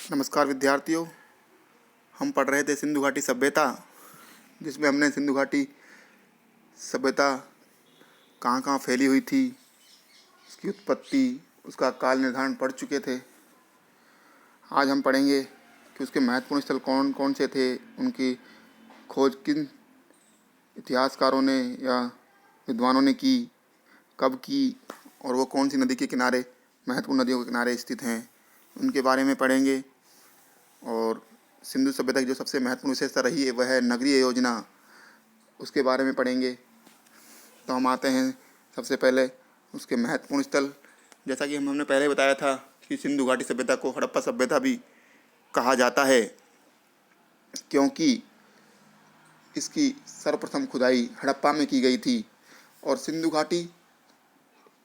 नमस्कार विद्यार्थियों। हम पढ़ रहे थे सिंधु घाटी सभ्यता, जिसमें हमने सिंधु घाटी सभ्यता कहाँ कहाँ फैली हुई थी, उसकी उत्पत्ति, उसका काल निर्धारण पढ़ चुके थे। आज हम पढ़ेंगे कि उसके महत्वपूर्ण स्थल कौन कौन से थे, उनकी खोज किन इतिहासकारों ने या विद्वानों ने की, कब की, और वो कौन सी नदी के किनारे, महत्वपूर्ण नदियों के किनारे स्थित हैं, उनके बारे में पढ़ेंगे। और सिंधु सभ्यता की जो सबसे महत्वपूर्ण विशेषता रही है वह है नगरीय योजना, उसके बारे में पढ़ेंगे। तो हम आते हैं सबसे पहले उसके महत्वपूर्ण स्थल। जैसा कि हमने पहले बताया था कि सिंधु घाटी सभ्यता को हड़प्पा सभ्यता भी कहा जाता है, क्योंकि इसकी सर्वप्रथम खुदाई हड़प्पा में की गई थी। और सिंधु घाटी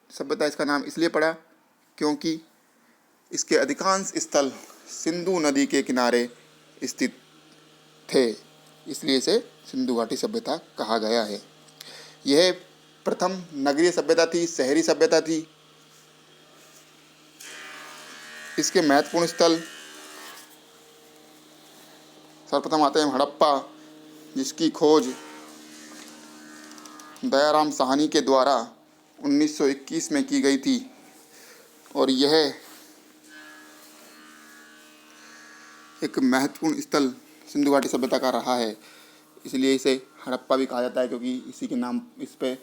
सभ्यता इसका नाम इसलिए पड़ा क्योंकि इसके अधिकांश स्थल सिंधु नदी के किनारे स्थित थे, इसलिए इसे सिंधु घाटी सभ्यता कहा गया है। यह प्रथम नगरीय सभ्यता थी, शहरी सभ्यता थी। इसके महत्वपूर्ण स्थल सर्वप्रथम आते हैं हड़प्पा, जिसकी खोज दयाराम साहनी के द्वारा 1921 में की गई थी। और यह एक महत्वपूर्ण स्थल सिंधु घाटी सभ्यता का रहा है, इसलिए इसे हड़प्पा भी कहा जाता है, क्योंकि इसी के नाम इस पे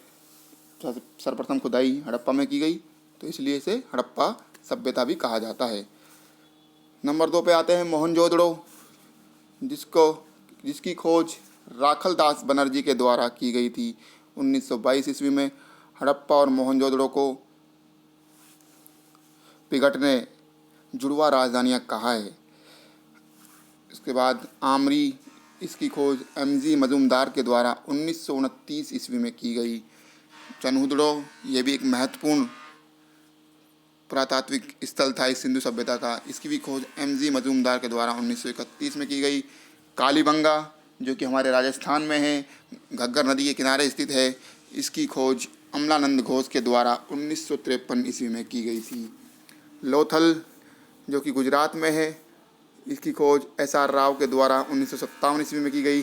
सर्वप्रथम खुदाई हड़प्पा में की गई, तो इसलिए इसे हड़प्पा सभ्यता भी कहा जाता है। नंबर 2 पे आते हैं मोहनजोदड़ो, जिसकी खोज राखल दास बनर्जी के द्वारा की गई थी 1922 ईस्वी में। हड़प्पा और मोहनजोदड़ो को पिगट ने जुड़वा राजधानियाँ कहा है। इसके बाद आमरी, इसकी खोज एमजी मजूमदार के द्वारा 1929 ईस्वी में की गई। चनहुदड़ो, ये भी एक महत्वपूर्ण पुरातात्विक स्थल था इस सिंधु सभ्यता का, इसकी भी खोज एमजी मजूमदार के द्वारा 1931 में की गई। कालीबंगा, जो कि हमारे राजस्थान में है, घग्गर नदी के किनारे स्थित है, इसकी खोज अमलानंद घोष के द्वारा 1953 ईस्वी में की गई थी। लोथल, जो कि गुजरात में है, इसकी खोज SR राव के द्वारा 1957 ईस्वी में की गई।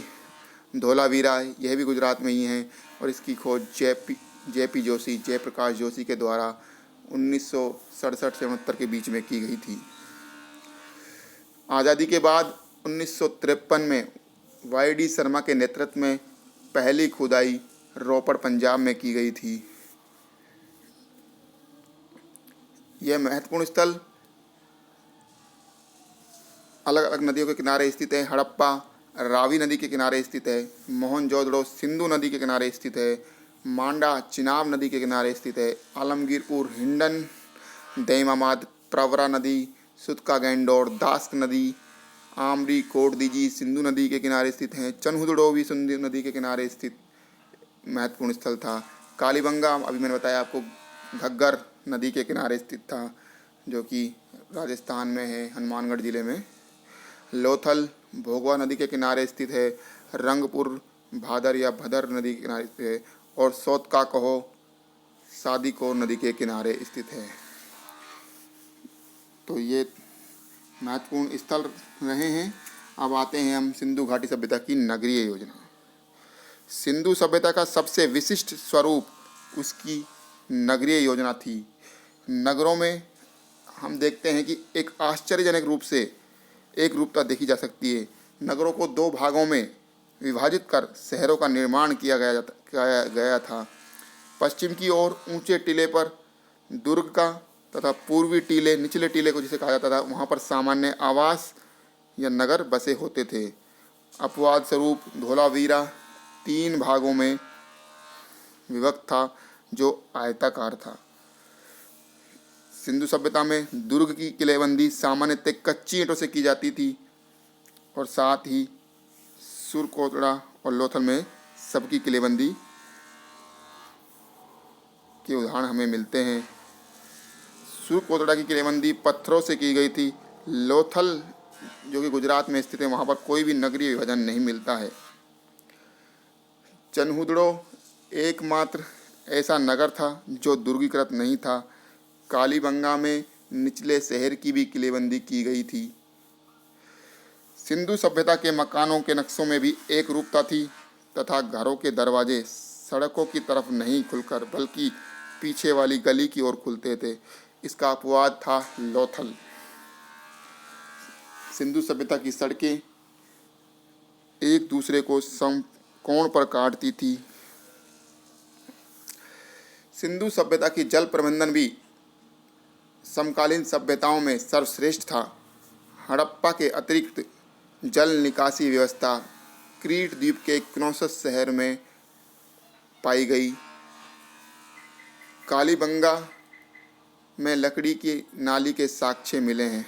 धोलावीरा, यह भी गुजरात में ही है, और इसकी खोज जेपी जोशी, जयप्रकाश जोशी के द्वारा 1967 से 69 के बीच में की गई थी। आज़ादी के बाद 1953 में YD शर्मा के नेतृत्व में पहली खुदाई रोपड़ पंजाब में की गई थी। यह महत्वपूर्ण स्थल अलग अलग नदियों के किनारे स्थित है। हड़प्पा रावी नदी के किनारे स्थित है, मोहनजोदड़ो सिंधु नदी के किनारे स्थित है, मांडा चिनाब नदी के किनारे स्थित है, आलमगीरपुर हिंडन दैमामाद प्रवरा नदी, सुतका गैंडोर दास्क नदी, आमरी कोटदीजी सिंधु नदी के किनारे स्थित हैं। चनहुदड़ो भी सिंधु नदी के किनारे स्थित महत्वपूर्ण स्थल था। कालीबंगा, अभी मैंने बताया आपको, घग्गर नदी के किनारे स्थित था, जो कि राजस्थान में है, हनुमानगढ़ जिले में। लोथल भोगवा नदी के किनारे स्थित है, रंगपुर भादर या भदर नदी के किनारे स्थित है, और सोतका कहो सादीकोर नदी के किनारे स्थित है। तो ये महत्वपूर्ण स्थल रहे हैं। अब आते हैं हम सिंधु घाटी सभ्यता की नगरीय योजना। सिंधु सभ्यता का सबसे विशिष्ट स्वरूप उसकी नगरीय योजना थी। नगरों में हम देखते हैं कि एक आश्चर्यजनक रूप से एक रूपता देखी जा सकती है। नगरों को 2 भागों में विभाजित कर शहरों का निर्माण किया गया था। पश्चिम की ओर ऊंचे टीले पर दुर्ग का तथा पूर्वी टीले, निचले टीले को जिसे कहा जाता था, वहाँ पर सामान्य आवास या नगर बसे होते थे। अपवाद स्वरूप धोलावीरा 3 भागों में विभक्त था, जो आयताकार था। सिंधु सभ्यता में दुर्ग की किलेबंदी सामान्यतः कच्ची ईंटों से की जाती थी, और साथ ही सुरकोटड़ा और लोथल में सबकी किलेबंदी के उदाहरण हमें मिलते हैं। सुरकोटड़ा की किलेबंदी पत्थरों से की गई थी। लोथल, जो कि गुजरात में स्थित है, वहाँ पर कोई भी नगरीय विभाजन नहीं मिलता है। चनहुदड़ो एकमात्र ऐसा नगर था जो दुर्गीकृत नहीं था। कालीबंगा में निचले शहर की भी किलेबंदी की गई थी। सिंधु सभ्यता के मकानों के नक्शों में भी एक रूपता थी तथा घरों के दरवाजे सड़कों की तरफ नहीं खुलकर बल्कि पीछे वाली गली की ओर खुलते थे। इसका अपवाद था लोथल। सिंधु सभ्यता की सड़कें एक दूसरे को समकोण पर काटती थी। सिंधु सभ्यता की जल प्रबंधन भी समकालीन सभ्यताओं में सर्वश्रेष्ठ था। हड़प्पा के अतिरिक्त जल निकासी व्यवस्था क्रीट द्वीप के क्नोसस शहर में पाई गई। कालीबंगा में लकड़ी की नाली के साक्ष्य मिले हैं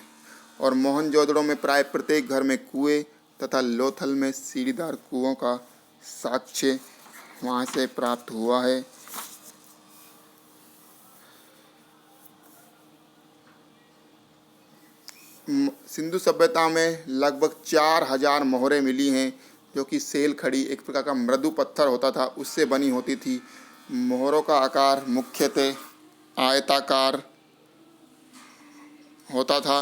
और मोहनजोदड़ो में प्राय प्रत्येक घर में कुएं तथा लोथल में सीढ़ीदार कुओं का साक्ष्य वहाँ से प्राप्त हुआ है। सिंधु सभ्यता में लगभग 4000 मोहरें मिली हैं, जो कि सेल खड़ी एक प्रकार का मृदु पत्थर होता था, उससे बनी होती थी। मोहरों का आकार मुख्यतः आयताकार होता था,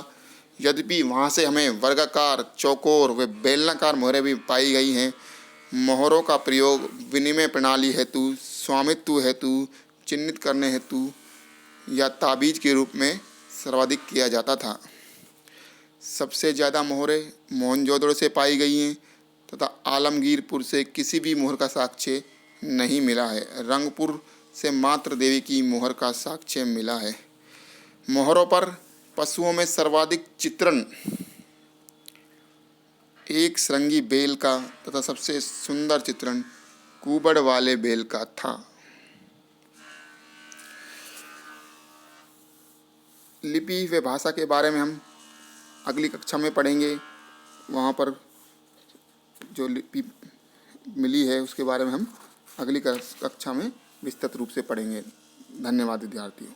यद्यपि वहाँ से हमें वर्गाकार, चौकोर व बेलनाकार मोहरें भी पाई गई हैं। मोहरों का प्रयोग विनिमय प्रणाली हेतु, स्वामित्व हेतु, चिन्हित करने हेतु या ताबीज के रूप में सर्वाधिक किया जाता था। सबसे ज़्यादा मोहरें मोहनजोदड़ो से पाई गई हैं तथा आलमगीरपुर से किसी भी मोहर का साक्ष्य नहीं मिला है। रंगपुर से मात्र देवी की मोहर का साक्ष्य मिला है। मोहरों पर पशुओं में सर्वाधिक चित्रण एक श्रृंगी बैल का तथा सबसे सुंदर चित्रण कुबड़ वाले बैल का था। लिपि व भाषा के बारे में हम अगली कक्षा में पढ़ेंगे। वहाँ पर जो लिपि मिली है उसके बारे में हम अगली कक्षा में विस्तृत रूप से पढ़ेंगे। धन्यवाद विद्यार्थियों।